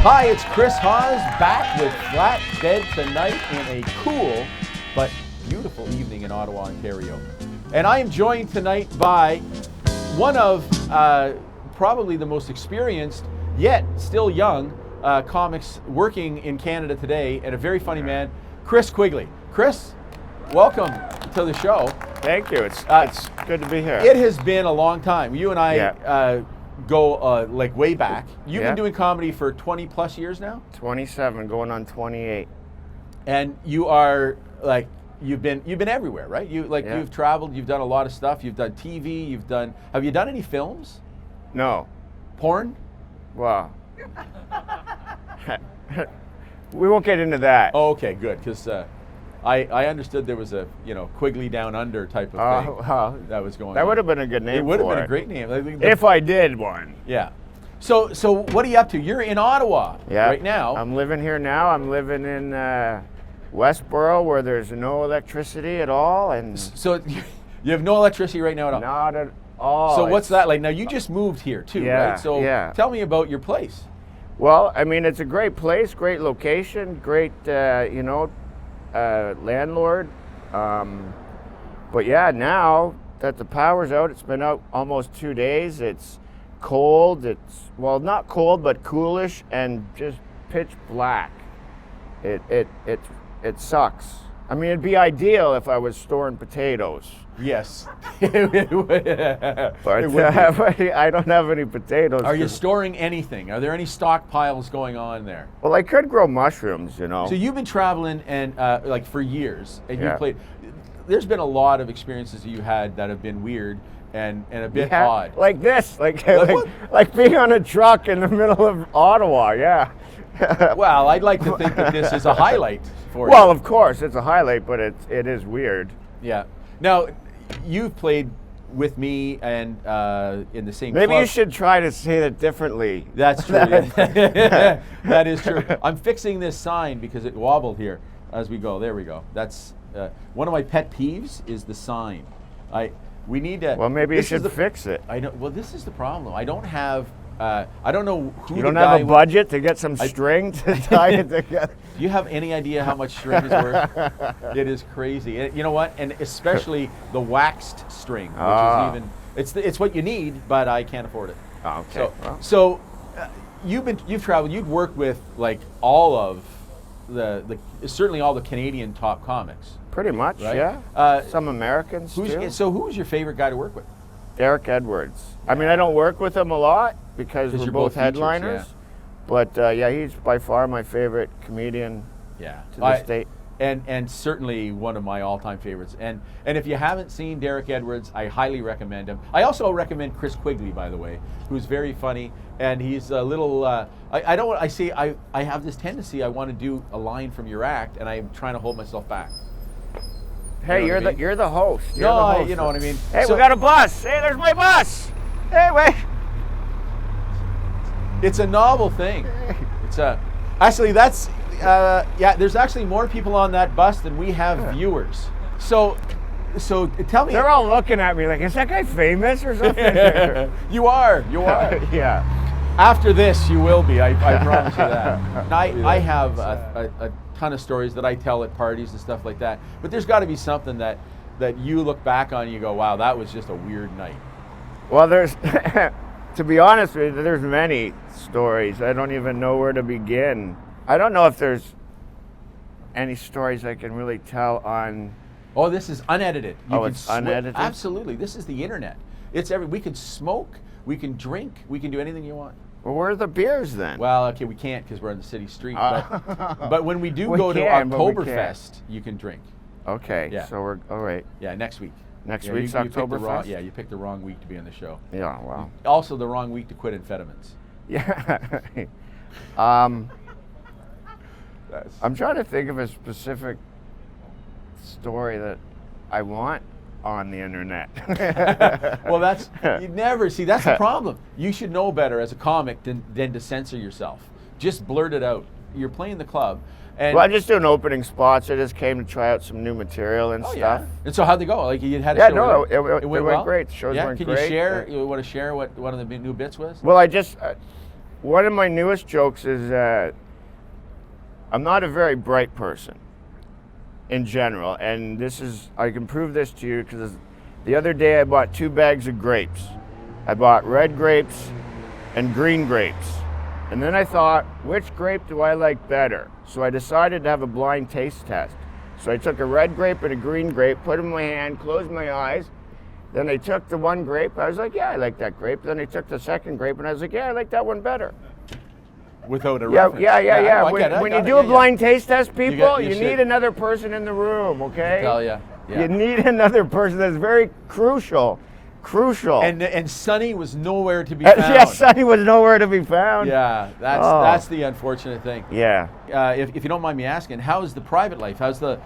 Hi, it's Chris Hawes back with Flatbed tonight in a cool but beautiful evening in Ottawa, Ontario. And I am joined tonight by one of probably the most experienced, yet still young, comics working in Canada today, and a very funny man, Chris Quigley. Chris, welcome to the show. Thank you. It's good to be here. It has been a long time. You and I go like way back. You've been doing comedy for 20 plus years now? 27, going on 28. And you are like, you've been everywhere, right? You've traveled, you've done a lot of stuff. You've done TV, have you done any films? No. Porn? Well, we won't get into that. Oh, okay, good, because I understood there was a Quigley Down Under type of thing that was going on. That would have been a good name. It would have been a great name. If I did one. Yeah. So what are you up to? You're in Ottawa right now. I'm living here now. I'm living in Westboro, where there's no electricity at all, and so you have no electricity right now at all. Not at all. So what's that like? Now you just moved here too, right? So tell me about your place. Well, I mean, it's a great place, great location, great landlord. But yeah, now that the power's out, it's been out almost 2 days. It's cold. It's, well, not cold, but coolish and just pitch black. It sucks. I mean, it'd be ideal if I was storing potatoes. Yes. But I don't have any potatoes. Are you storing anything? Are there any stockpiles going on there? Well, I could grow mushrooms, So you've been traveling and like for years, and you played. There's been a lot of experiences that you had that have been weird and a bit odd. Like this, like being on a truck in the middle of Ottawa. Yeah. Well, I'd like to think that this is a highlight for you. Well, of course, it's a highlight, but it is weird. Yeah. Now, you've played with me and in the same Maybe club. You should try to say that differently. That's true. That is true. I'm fixing this sign because it wobbled here as we go. There we go. That's one of my pet peeves is the sign. We need to. Well, maybe you should fix it. I know. Well, this is the problem. I don't have. I don't know who. You don't have a budget to get some string to tie it together. Do you have any idea how much string is worth? It is crazy. And you know what? And especially the waxed string, which is even. It's what you need, but I can't afford it. Oh, okay. So you've traveled. You've worked with like all of certainly all the Canadian top comics. Pretty much, right? Yeah. Some Americans too. So who was your favorite guy to work with? Derek Edwards. I mean, I don't work with him a lot because we're both headliners. Features, But he's by far my favorite comedian to this date. And certainly one of my all-time favorites. And if you haven't seen Derek Edwards, I highly recommend him. I also recommend Chris Quigley, by the way, who's very funny, and he's a little. I have this tendency. I want to do a line from your act, and I'm trying to hold myself back. Hey, you're the host. You know what I mean. Hey, we got a bus. Hey, there's my bus. Hey, wait. It's a novel thing. Actually that's there's actually more people on that bus than we have viewers. So tell me. They're all looking at me like, is that guy famous or something? You are. Yeah. After this, you will be. I promise you that. Now, I have a ton of stories that I tell at parties and stuff like that. But there's got to be something that you look back on and you go, wow, that was just a weird night. Well, there's, to be honest with you, there's many stories. I don't even know where to begin. I don't know if there's any stories I can really tell on. Oh, this is unedited. It's unedited? Absolutely. This is the internet. We can smoke, we can drink, we can do anything you want. Well, where are the beers then? Well, okay, we can't because we're on the city street. But when we do go to Oktoberfest, you can drink. Okay, yeah. So we're all right. Yeah, next week. Next week's Oktoberfest? Yeah, you picked the wrong week to be on the show. Yeah, wow. Also the wrong week to quit amphetamines. Yeah. I'm trying to think of a specific story that I want on the internet. Well, that's the problem. You should know better as a comic than to censor yourself. Just blurt it out. You're playing the club. And well, I'm just doing opening spots. I just came to try out some new material and stuff. Yeah. And so how'd they go? Like you had a show. It went great. The shows went great. Can you share? You want to share what one of the new bits was? Well, I just one of my newest jokes is I'm not a very bright person in general, and I can prove this to you because the other day I bought 2 bags of grapes. I bought red grapes and green grapes. And then I thought, which grape do I like better? So I decided to have a blind taste test. So I took a red grape and a green grape, put them in my hand, closed my eyes. Then I took the one grape. I was like, yeah, I like that grape. Then I took the second grape, and I was like, yeah, I like that one better. Without a Yeah, reference. yeah. When you do a blind taste test, people, you should. need another person in the room, okay? Tell ya. Yeah. You need another person. That's very crucial. Crucial. And Sonny was nowhere to be found. Yes, Sonny was nowhere to be found. Yeah, that's the unfortunate thing. Yeah. If you don't mind me asking, how's the private life? How's the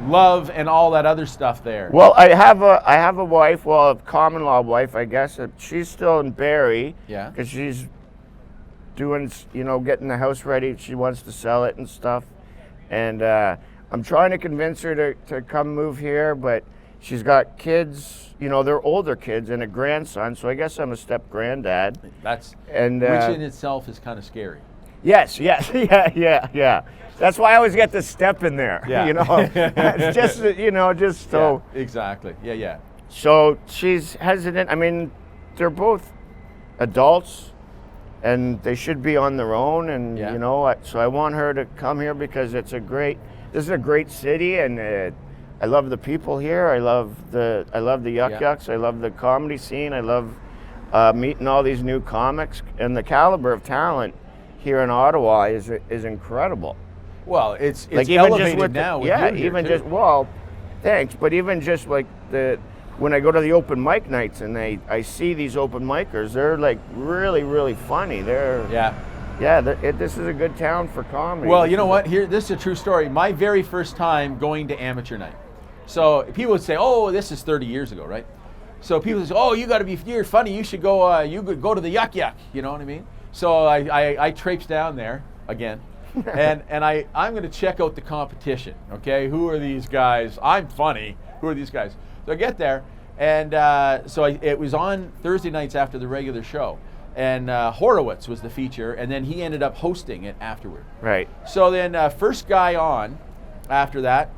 love and all that other stuff there? Well, I have a wife, well, a common law wife, I guess. She's still in Barrie. Yeah. Because she's doing, getting the house ready. She wants to sell it and stuff. And I'm trying to convince her to come move here, but she's got kids, they're older kids and a grandson, so I guess I'm a step granddad. Which in itself is kind of scary. Yes, yeah. That's why I always get the step in there. Yeah. It's just so. Yeah, exactly. Yeah. So she's hesitant. I mean, they're both adults, and they should be on their own. And so I want her to come here because this is a great city, and I love the people here. I love the Yuck Yucks. I love the comedy scene. I love meeting all these new comics, and the caliber of talent here in Ottawa is incredible. Well, it's like elevated now. Thanks. But even just like when I go to the open mic nights and I see these open micers, they're like really, really funny. This is a good town for comedy. Well, you know what? This is a true story. My very first time going to amateur night. So people would say, "Oh, this is 30 years ago, right?" So people would say, "Oh, you're funny. You should go. You could go to the Yuck Yuck." You know what I mean? So I traipsed down there again, and I'm going to check out the competition. Okay, who are these guys? I'm funny. Who are these guys? So I get there, and it was on Thursday nights after the regular show. And Horowitz was the feature, and then he ended up hosting it afterward. Right. So then first guy on after that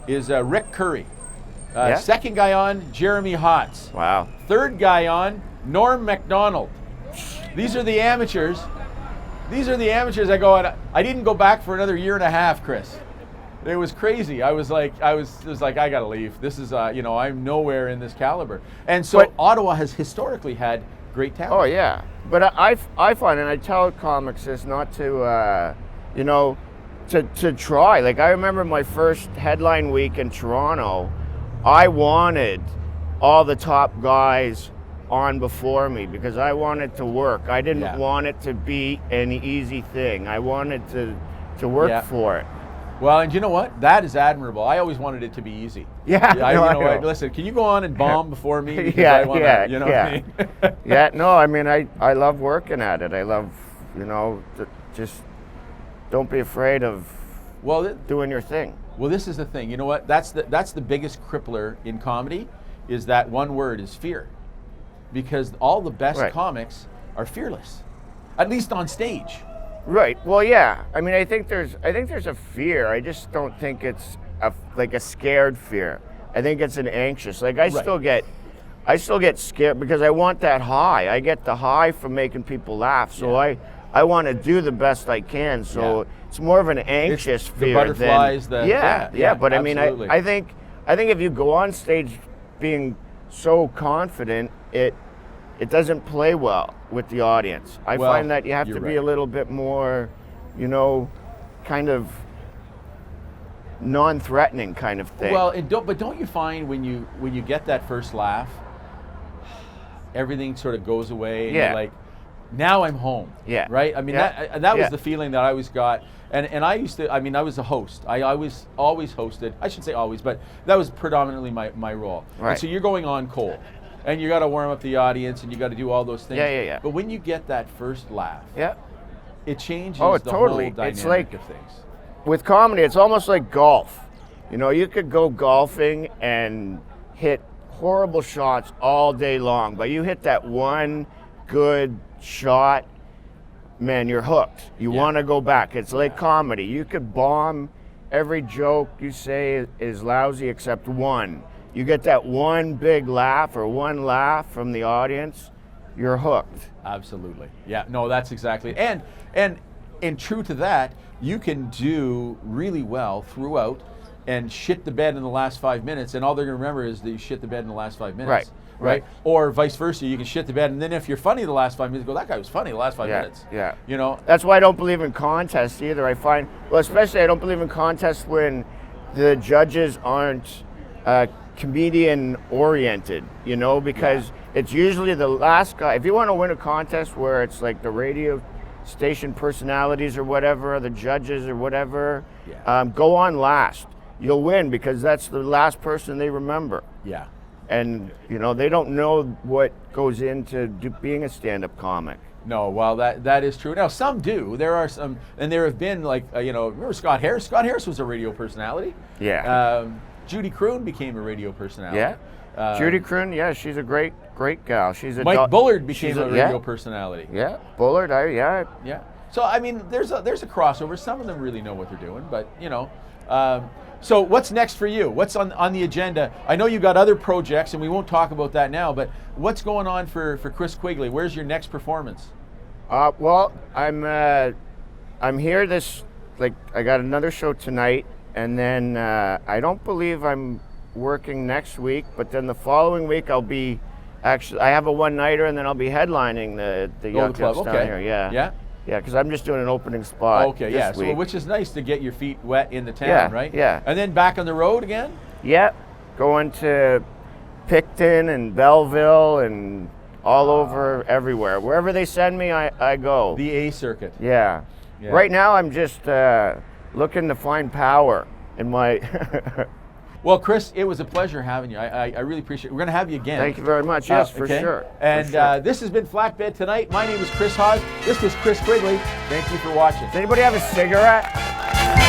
is Rick Curry. Second guy on, Jeremy Hotz. Wow. Third guy on, Norm MacDonald. These are the amateurs. I go, and I didn't go back for another year and a half, Chris. It was crazy. I was like, I gotta leave. This is, I'm nowhere in this caliber. And so Ottawa has historically had great talent. Oh yeah, but I find, and I tell comics this, not to, to try. Like I remember my first headline week in Toronto, I wanted all the top guys on before me because I wanted to work. I didn't want it to be an easy thing. I wanted to work for it. Well, and you know what? That is admirable. I always wanted it to be easy. Yeah. What? Listen, can you go on and bomb before me? Because I mean, I love working at it. I love, just don't be afraid of doing your thing. Well, this is the thing. You know what? That's the biggest crippler in comedy, is that one word is fear. Because all the best comics are fearless, at least on stage. Right. Well, yeah. I mean, I think there's a fear. I just don't think it's a scared fear. I think it's an anxious. Like I still get scared because I want that high. I get the high from making people laugh. So I want to do the best I can. So it's more of an anxious fear. The butterflies. But I mean, I think if you go on stage being so confident, it doesn't play well with the audience. I find that you have to be a little bit more, kind of non-threatening kind of thing. Well, but don't you find when you get that first laugh, everything sort of goes away and you're like, now I'm home. Yeah. Right? I mean, that was the feeling that I always got. And I used to, I was a host. I always hosted. I shouldn't say always, but that was predominantly my role. Right. And so you're going on cold. And you got to warm up the audience, and you got to do all those things. Yeah. But when you get that first laugh, it changes the totally. whole dynamic it's like, of things. With comedy, it's almost like golf. You could go golfing and hit horrible shots all day long, but you hit that one good shot, man, you're hooked. You want to go back. It's like comedy. You could bomb every joke you say is lousy except one. You get that one big laugh or one laugh from the audience, you're hooked. Absolutely. Yeah, no, that's exactly. And true to that, you can do really well throughout and shit the bed in the last 5 minutes, and all they're going to remember is that you shit the bed in the last 5 minutes. Right. Or vice versa, you can shit the bed, and then if you're funny the last 5 minutes, go, that guy was funny the last 5 minutes. Yeah. You know? That's why I don't believe in contests either. I find, well, especially I don't believe in contests when the judges aren't comedian oriented, you know, because it's usually the last guy. If you want to win a contest where it's like the radio station personalities or whatever, the judges or whatever, go on last. You'll win because that's the last person they remember. Yeah. And, you know, they don't know what goes into being a stand-up comic. No, well, that is true. Now, some do. There are some, and there have been, like, you know, remember Scott Harris? Scott Harris was a radio personality. Yeah. Judy Croon became a radio personality. Yeah. Judy Croon, yeah, she's a great gal. She's a Mike Bullard became a radio personality. Yeah, Bullard, Yeah. So, I mean, there's a crossover. Some of them really know what they're doing, but, you know. So what's next for you? What's on the agenda? I know you got other projects, and we won't talk about that now, but what's going on for Chris Quigley? Where's your next performance? Well, I'm here I got another show tonight, and then I don't believe I'm working next week, but then the following week I have a one-nighter, and then I'll be headlining the Yuck Yucks down here. Yeah. Yeah, because I'm just doing an opening spot this week. So which is nice to get your feet wet in the town, right? Yeah. And then back on the road again? Yeah, going to Picton and Belleville and all over everywhere. Wherever they send me, I go. The A circuit. Yeah. Right now, I'm just looking to find power in my... Well, Chris, it was a pleasure having you. I really appreciate it. We're going to have you again. Thank you very much. Yes, for sure. And this has been Flatbed Tonight. My name is Chris Hawes. This was Chris Quigley. Thank you for watching. Does anybody have a cigarette?